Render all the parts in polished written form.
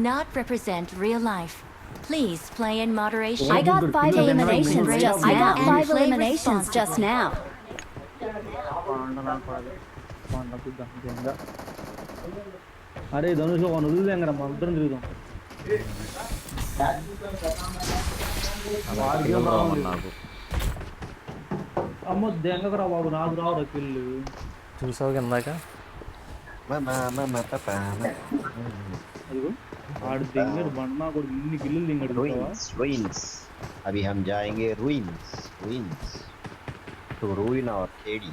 not represent real life. Please play in moderation. I got 5 eliminations just now. I got 5 eliminations just now. అరే ధనుష్ ఒక వదిలేం కదా మనం ఇద్దరం తిరుగుదాం. నాకు అమ్మో దెంగకరా బాబు, నాకు రావు కిల్లు. చూసావు కిందాక అదిగో ఆడు దింగడు బండ కూడా ఇన్ని కిల్లులు దింగడు. ruins. अभी हम जाएंगे ruins to ruin our KD.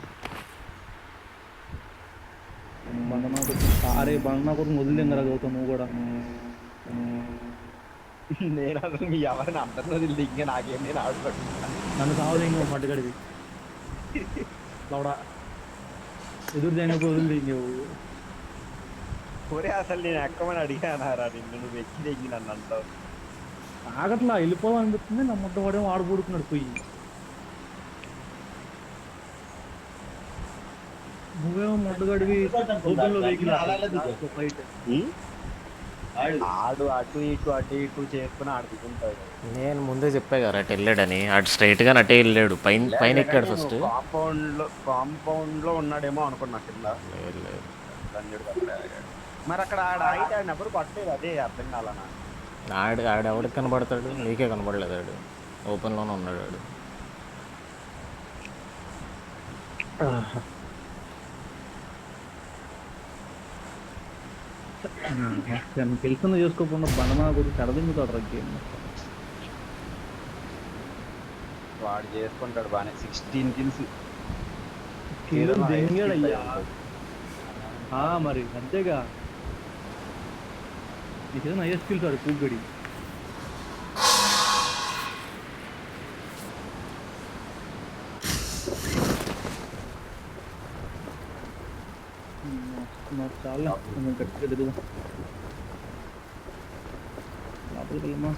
అరే బండ కూడా వదిలింగరా గౌతమ్ నువ్వు కూడా. నేను అసలు మీ ఎవరిని అందరిని వదిలి ఇంకా నాకేం నేను ఆడుకుంటున్నా. నన్ను సావదు ఇంకో మట్టుగడివి లవడా ఎదురు చేయనప్పుడు వదిలి ఇంకేవు. ఒరే అసలు నేను ఎక్కమని అడిగానారా నిన్ను, నువ్వు ఎక్కి దిగి నన్ను అంటావు. ఆగట్లా వెళ్ళిపోవాలనిపిస్తుంది. నా ముద్ద వాడేమో ఆడబోడుకున్నాడు పోయి. నువ్వేమో ముద్దగడివి ఓపెన్లో వెహికల్ ఫైట్. ఆడు అటు ఇటు చేసుకుని ఆడుకుంటాడు. నేను ముందే చెప్పా కదా అటు వెళ్ళాడని. అటు స్ట్రైట్ గా అటే వెళ్ళాడు. పైన ఎక్కాడు ఫస్ట్. కాంపౌండ్ లో ఉన్నాడేమో అనుకున్నా కింద. మరి అక్కడ ఆడినప్పుడు కొట్టలేదు, అదే అర్థం కాలనా. ఆడెవడికి కనబడతాడు? నీకే కనబడలేదు. ఆడు ఓపెన్ లోనే ఉన్నాడు. ఆడు తెలుసున్న చేసుకోకుండా బండమా కొద్దిగా తెరదింగుతాడు రగ్గేం. వాడు చేసుకుంటాడు బాగానే 16 kills. దింగాడయ్యా మరి అంతేగా. నీకేదో నయ్య స్కిల్స్ ఆడు కూగడి. చాలా గట్టిగా తిరుగుదాం. లోపలికి వెళ్ళమ్మా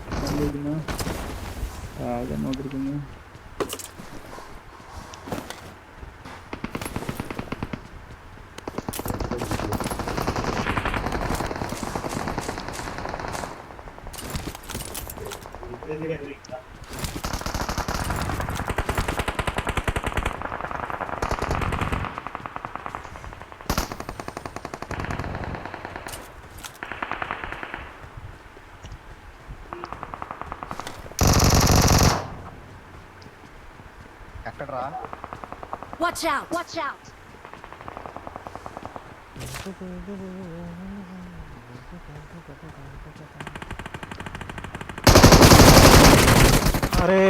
బాగా నోడుకుందా. ఎక్కడరా? Watch out! Watch out! అరే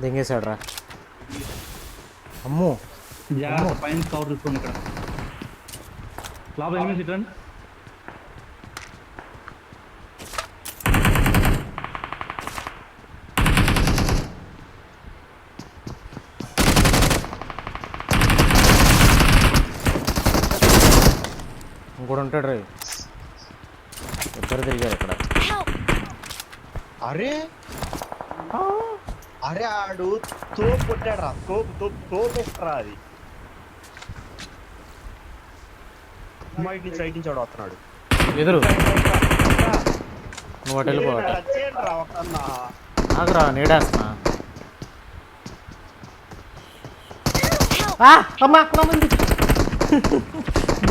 దింగేశాడు రా. అమ్మో పైన కవర్ చూసుకోండి. ఇక్కడ లోపల ఎనిమిది రిటర్న్. ఇంకోటి ఉంటాడు రే. ఇద్దరు తిరిగారు ఇక్కడ. అరే అరే ఆడు తోపు కొట్టాడు రా. తోపురా అది. రైట్ నుంచి ఆడు వస్తున్నాడు ఎదురు. నువ్వు అటు వెళ్ళిపోవట. ఆగరా నీడేస్తున్నా.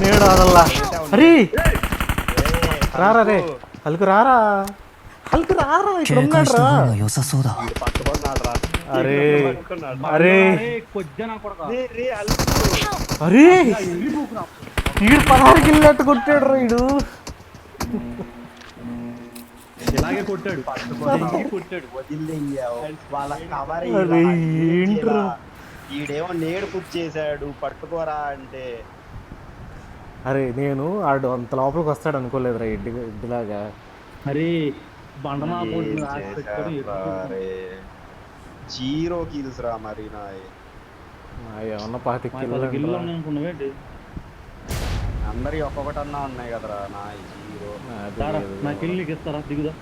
నేడు అదల్లా. అరే రారా రే హల్కు రారా. హల్కు రారా. ఇక్కడ ఉన్నాడు రా. అరే అరే అరే ఈడు 16 కిల్లెట్టు కొట్టాడు రా. ఈడు ఇలాగే కొట్టాడు. ఏంట్రా ఈడేమో నేడు కుక్ చేశాడు పట్టుకోరా అంటే. అరే నేను ఆడు అంత లోపలికి వస్తాడు అనుకోలేదు రా. ఇడ్డిలాగా. అరే బండమా 0 kills రా. మరి ఏమన్నా 25 10 కిలోలు కిలో అంటారా? అనుకున్నావేంటి? అందరి ఒక్కొక్కటన్నా ఉన్నాయి కదరా నా హీరో. అది సారా లేదు. నా కిల్ నీకు ఇస్తారా? దిగుదా.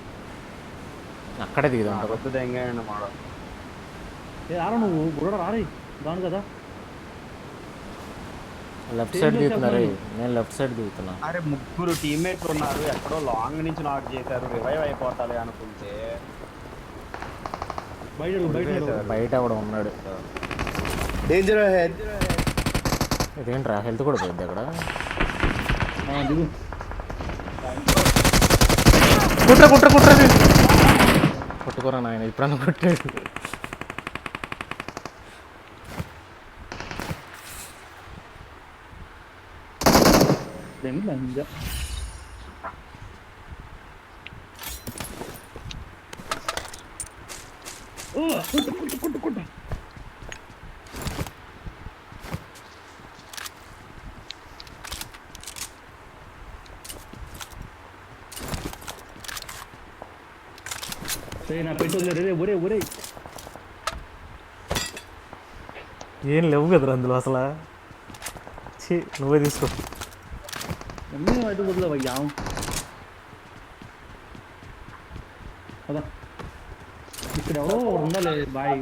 అక్కడే దిగుదాం కదా. కొద్ది దెంగండి మాడ. రారా నువ్వు బుర్ర రారి దాను కదా. లెఫ్ట్ సైడ్ దిగుతున్నారు. నేను లెఫ్ట్ సైడ్ దిగుతున్నా. అరే ముగ్గురు టీమ్మేట్లు ఉన్నారు, ఎక్కడో లాంగ్ నుంచి నాక్ చేశారు, రివైవ్ అయిపోతాలి అనుకుంటే బయట కూడా ఉన్నాడు. Danger head. ఇదేంట్రా హెల్త్ కూడా పోయింది అక్కడ. దిగు. కుట్ర కొట్టుకోరా నాయన, ఇప్పుడన్నా కొట్టాడు. లంజ కొట్టు. నా పెట్టు ఒరే ఏం లేవు కదరా అందులో అసలు. నువ్వే తీసుకో. అన్నీ అటు వదిలేవయ్యా. అదా ఇక్కడ ఎవరో ఉండాలి బాయ్.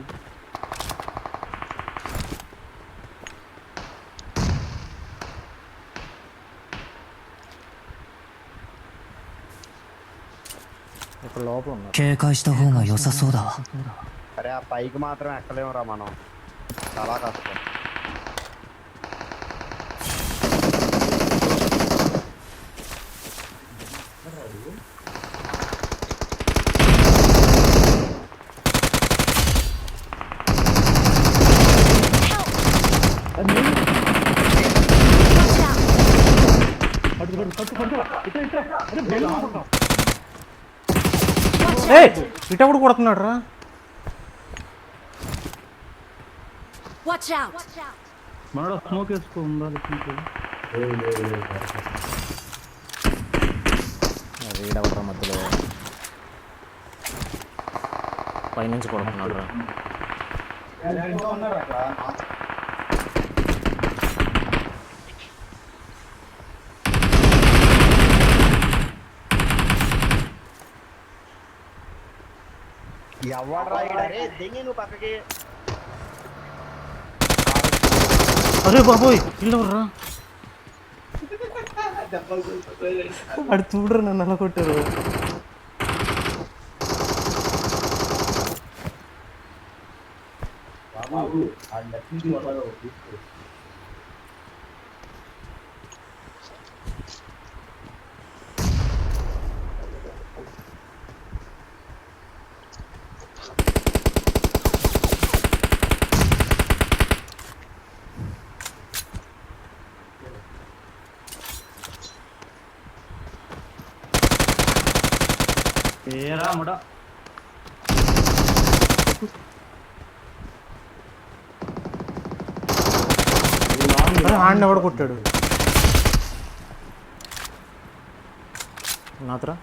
ఇక్కడ లోపల ఉన్నారు. 警戒した方が良さそうだわ。 అరే ఆ పైకి మాత్రం ఎక్కలేమురా మనం, చాలా కష్టం. ఇటప్పుడు కొడుతున్నాడు రా. Watch out! మనలో స్మోక్ వేసుకో ఉండాలి. వీడవరా మధ్యలో పైనుంచి కొడుతున్నాడు రా. ఎవడ్రా అరే దెంగి నువ్వు పక్కకి. అరే బాబోయ్ ఇల్లవర్రా. అడు చూడరు నన్ను అలా కొట్టారు. ఏరా ముడా. హ్యాండ్ ఎవడు కొట్టాడు నాత్రా.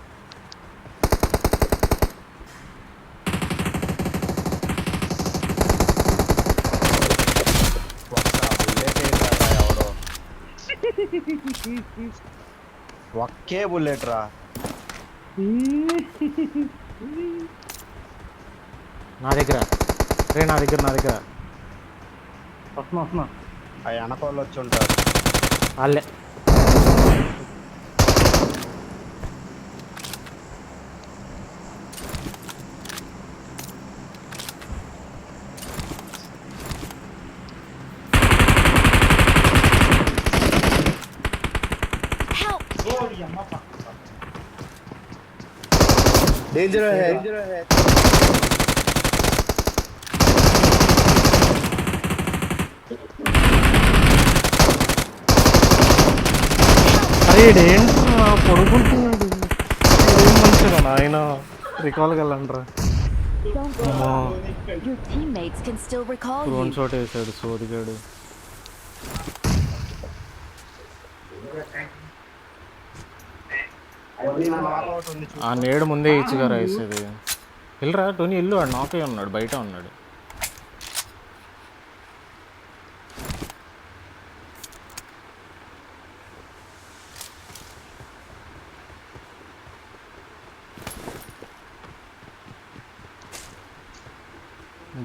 ఎవడో ఒక్కే బుల్లెట్ రా. నా దగ్గర నా దగ్గర వస్తున్నా. ఆ వెనకోళ్ళు వచ్చి ఉంటారు వాళ్ళే. Danger ahead. అరే ఏంట్రా పడుకుంటున్నాడు. ఏం మంచిగా నాయన రికాల్ వెళ్ళండ్రా. Your teammates can still recall drone you. Shot వేసాడు సోదిగాడు. ఆ నేడు ముందే ఇచ్చిగా వేసేది. వెళ్ళరా టోనీ వెళ్ళు. వాడు నాకే ఉన్నాడు, బయట ఉన్నాడు.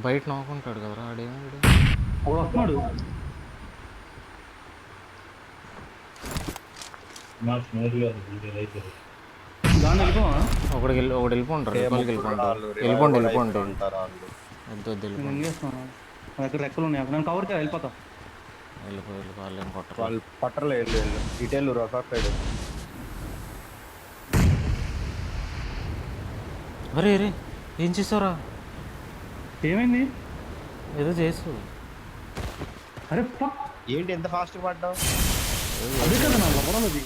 బయట నవ్వుకుంటాడు కదరా ఆడేమో. వాడు వస్తున్నాడు. దాన్ని వెళ్ళిపోవా? ఒకడు వెళ్ళిపోంటారు, వెళ్ళిపోండి. వద్దు నేను ఏం చేస్తాను? నా దగ్గర రెక్కలు ఉన్నాయి, అక్కడ నేను కవర్ చేయాలి, వెళ్ళిపోతా. వెళ్ళిపో వాళ్ళు ఏం కొట్టరు. వాళ్ళు పట్టర్లో వెళ్ళు డీటెయిల్ రొసాక్ సైడ్. అరే అరే ఏం చేసావురా? ఏమైంది? ఏదో చేసు. అరే ఫక్, ఏంటి ఎంత ఫాస్ట్గా పడ్డావు? అదే కదా నా లోపలది.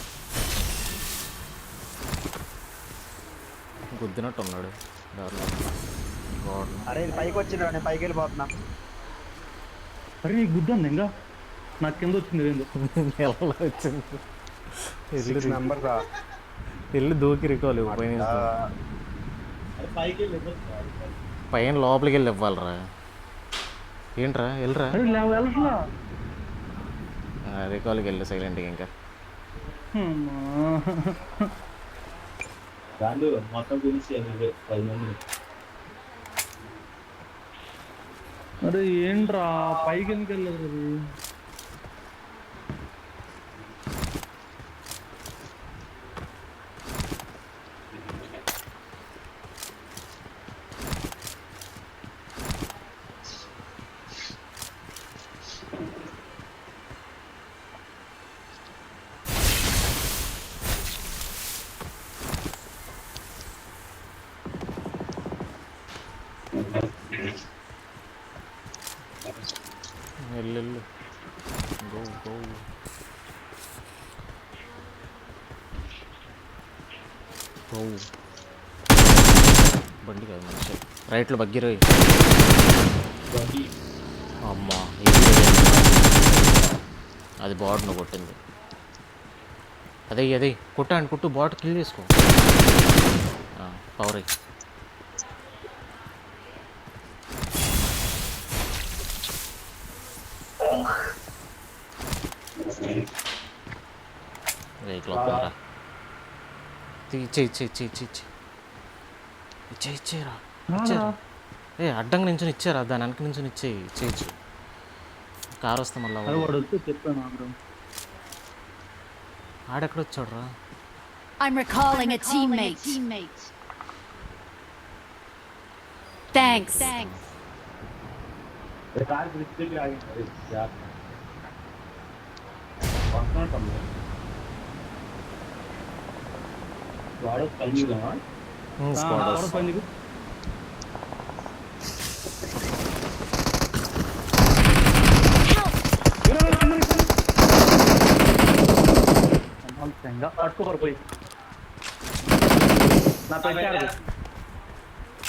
గుద్దినట్టు ఉన్నాడు దారిలో. గోడను. అరే ఇది పైకి వచ్చింది, నేను పైకి వెళ్ళిపోతున్నా. అరే నీకు గుద్ద ఉంది ఇంకా? నాకు కింద వచ్చింది ఏందో. ఎలా వచ్చింది? 6 members వెళ్ళి దూకి రికోవాలి పైన లోపలికి వెళ్ళి ఇవ్వాలరా. ఏంట్రా వెళ్ళరా? అరే వెళ్ళట్లా. రికాల్కి వెళ్ళి సైలెంట్గా ఇంకా. అరే ఏంట్రా పైకి ఎందుకు వెళ్ళదు? వెళ్ళు గో గో. గో బండి కాదు మనిషి. రైట్లో బగ్గిరోయి. అమ్మా అది బాట్ నువ్వు కొట్టింది. అదే కొట్టు బాట్ కిల్ చేసుకో. పవర్ వెహికల్ వస్తారా? ఇచ్చేరా. అడ్డంగా నించుని ఇచ్చారా? దాని వెనక నించుని ఇచ్చేయచ్చు. కారు వస్తే మళ్ళీ వాడు వస్తే చెప్పాను. ఆడెక్కడ వచ్చాడు రా? I'm recalling a teammate. Thanks. పట్టుకోపోయి నా పెట్టారు.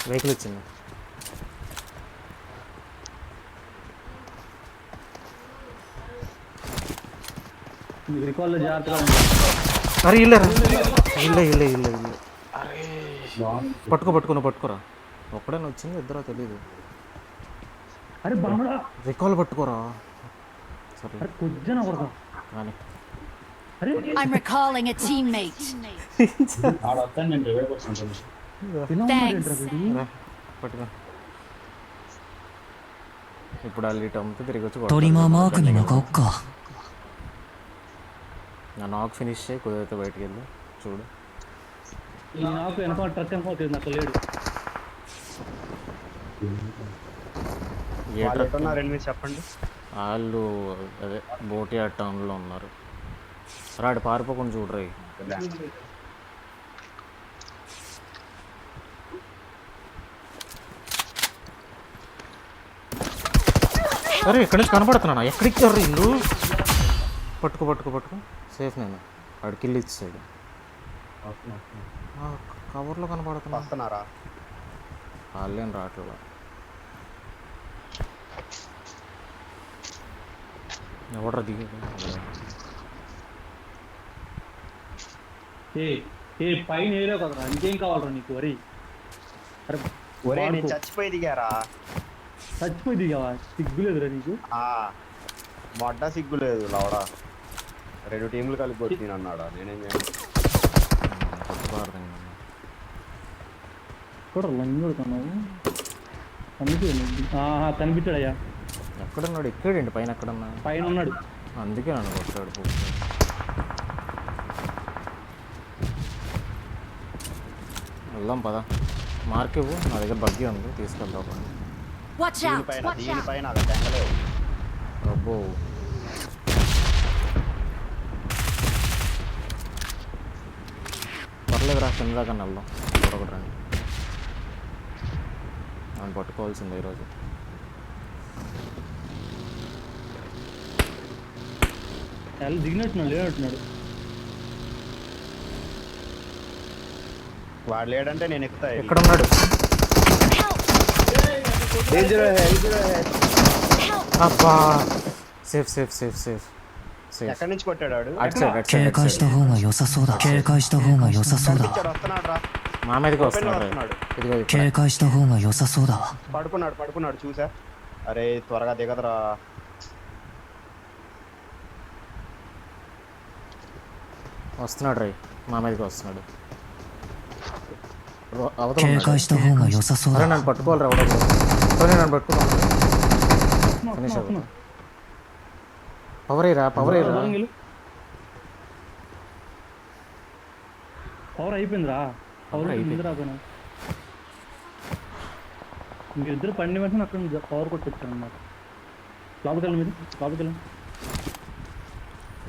వెహికల్ వచ్చింది. రికాల్లో జాగ్రత్తగా ఉంది. అరే ఇల్లే పట్టుకోరా. ఒక్కడైనా వచ్చింది, ఇద్దరా తెలీదు. అరే బంగళా రికాల్ పట్టుకోరా. సరే కొద్దిన కొడతా కానీ. I'm recalling a teammate. Thanks. పట్టుకో. ఇప్పుడు వాళ్ళు ఇటు అమ్మితే తిరిగి వచ్చి トリマーマークに向かおっか。నా నాక్ ఫినిష్ చేయి, కుదిరితే బయటికి వెళ్ళి చూడు. ఈ నాకు వెనక ట్రక్ వెనక అసలు లేడు. ఏ ట్రక్? చెప్పండి. వాళ్ళు అదే బోటియా టౌన్లో ఉన్నారు. రాడు పారిపోకుండా చూడరా. అరే ఇక్కడి నుంచి కనపడుతున్నా. ఎక్కడిచ్చారు ఇల్లు? పట్టుకో సేఫ్. నేను వాడికి ఇల్లు ఇచ్చాడు. కవర్లో కనపడుతున్నారా? వాళ్ళేం రావట్లేదు. ఎవడరా దిగేది? పైన ఏరియా కదరా, ఇంకేం కావాలరా నీకు? ఒరే నేను చచ్చిపోయి దిగారా? చచ్చిపోయి దిగావా? సిగ్గులేదురా నీకు? మొడ్డ సిగ్గులేదు లవడా. 2 టీంలు కలిపి వచ్చిన అన్నాడా? నేనేం కూడా లంగ్ కొడుతున్నావు. కనిపించాడయ్యా. ఎక్కడున్నాడు? ఎక్కడండి పైన ఎక్కడన్నా? పైన ఉన్నాడు. అందుకే నన్ను కొట్టాడు పూర్తి. వెళ్దాం పదా. మార్క్ ఇవ్వు, నా దగ్గర బగ్గి ఉంది, తీసుకెళ్దాం. Watch out! దీనిపైన అది తెంగలేవు. అబ్బో పర్లేదు రా, కింద దాకా వెళ్దాం. ఒకటి రండి, నన్ను పట్టుకోవాల్సిందే ఈరోజు. దిగినట్టున్నాడు, లేనట్టున్నాడు. వాడు లేడంటే నేను ఎక్కుతా. ఎక్కడున్నాడు? Danger ahead. అబ్బా, safe safe safe safe safe. ఎక్కడి నుంచి కొట్టాడు వాడు? అటు సైడ్ అటు警సైడ్戒した方が良さそうだ警戒した方が良さそうだ కనిపించాడు, వస్తున్నాడు రా. మా మీదకి వస్తున్నాడు. వస్తున్నాడు. ఇదిగో ఇక్కడ.警戒した方が良さそうだわ పడుకున్నాడు చూసా. అరే త్వరగా దిగదురా. వస్తున్నాడు రై, మా మీదకి వస్తున్నాడు. 警戒した方が良さそう అరే だ నన్ను పట్టుకోవాలి రావడం. నన్ను పట్టుకోవాలి. పవర్ అయ్యరా, పవర్ అయ్యరా. పవర్ అయిపోయిందిరా. పవర్ అయిపోయింది రాపోయినా. మీరిద్దరు పండి వెంటనే అక్కడ పవర్ కొట్టొచ్చాను అన్నమాట. లోపలికి వెళ్ళి మీరు, లోపలికి వెళ్ళండి.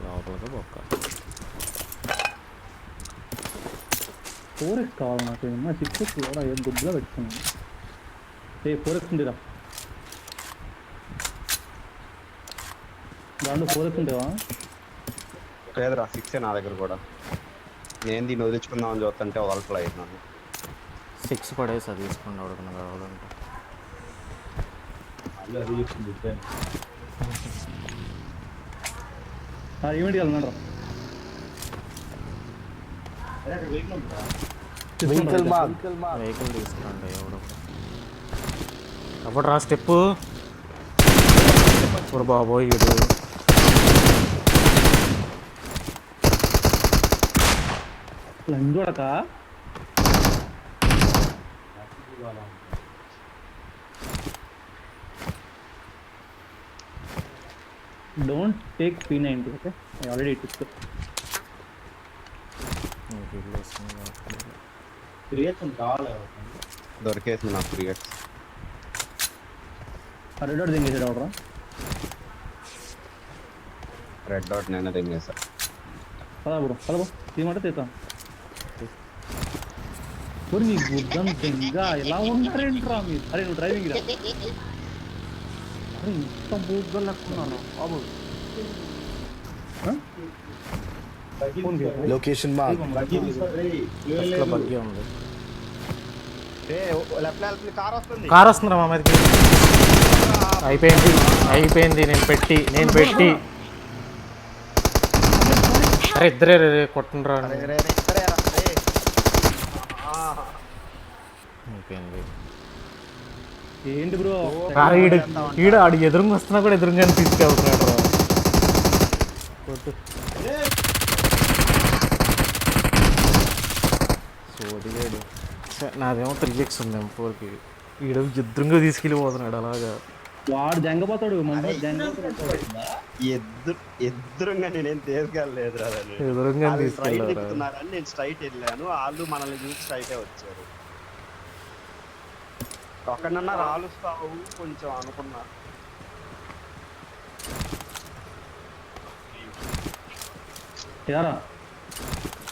లోపలికి బొక్క. 4x కావాలి నాకు. ఏమన్నా 6x కూడా ఏం గుడ్లో పెట్టుకున్నాను. 4x ఉందిరా. దాంట్లో 4x ఉండేవా? లేదురా, 6 నా దగ్గర కూడా. నేను దీన్ని వదిలించుకుందామని చూస్తుంటే వదలట్లా అయినాను. 6 పడేసి అది తీసుకోండి ఎవరికన్నా కావాలంటే. ఈవెంట్కి వెళ్తున్నాడు రా. Vehicle mark. వెహికల్ తీసుకురండి ఎవడో. అప్పుడు రా స్టెప్పు. ఇప్పుడు బాబోయ్ వీడు. లంజోడక don't take P90. Okay, I already took. దొరికేసింది నాకు 3x. రెడ్ డాట్ దింగేసాడు అవడరా. రెడ్ డాట్ నేను తెంగేసా. పదా బ్రో, పదా తీయమంటే తీస్తాం. నీ గుద్దం దెంగ ఎలా ఉన్నారేంట్రా మీరు? అరే నువ్వు డ్రైవింగ్ రా. అరే ఇంత బూద్గా లక్కున్నాను బాబు. Location mark. బగ్గి ఉంది. కార్ వస్తుంది. కార్ వస్తుందిరా మా మీదకి. అయిపోయింది. నేను పెట్టి అరే ఇద్దరే రే కొట్టండిరా. అయిపోయింది. ఏంటి బ్రో? ఈడ ఆడు ఎదురుగా వస్తున్నా కూడా ఎదురుగానే తీసుకెళ్తున్నాడు రా. సోదిగాడు. నాదేమో 3x ఉంది, M4కి. ఈడ ఎదురుగా తీసుకెళ్ళిపోతున్నాడు అలాగా. వాడు జంగపోతాడు. ఎదురుగా నేనేం తీసుకెళ్ళలేదురా. ఎదురుగా తీసుకెళ్ళారు. ఎక్కుతున్నారని నేను స్ట్రైట్ వెళ్ళాను, వాళ్ళు మనల్ని చూసి స్ట్రైటే వచ్చారు. ఒక్కడన్నా రాలుస్తావు కొంచెం అనుకున్నా. యారా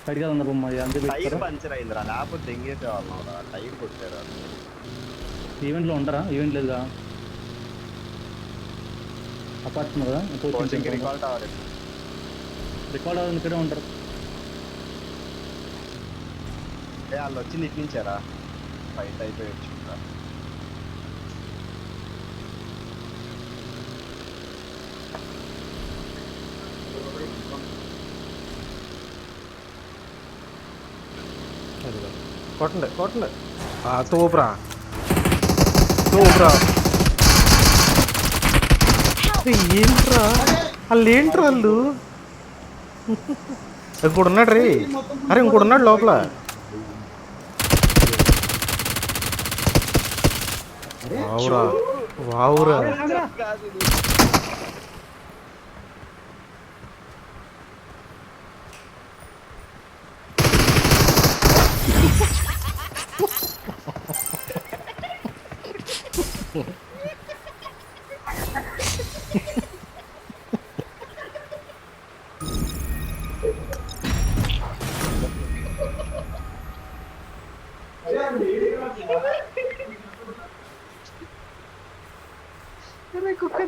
బయటికి వెళ్దాం బొమ్మ. అంతే టైర్ పంచర్ అయిందిరా, లేకపోతే దెంగేసే వాళ్ళం. టైర్ కొట్టారు. ఈవెంట్లో ఉంటారా? ఈవెంట్ లేదుగా. అపార్ట్మెంట్ కదా, రికార్డ్ అవ్వదు. ఇక్కడే ఉంటారు. వాళ్ళు వచ్చింది ఇట్టించారా, ఫైట్ అయిపోయి వచ్చుంటారా. కొట్టండి. తోపురా. ఏంట్రా వాళ్ళు? ఇంకోటి ఉన్నాడు రే. అరే ఇంకోటి ఉన్నాడు లోపల. వావురా వావురా కాదు కుక్క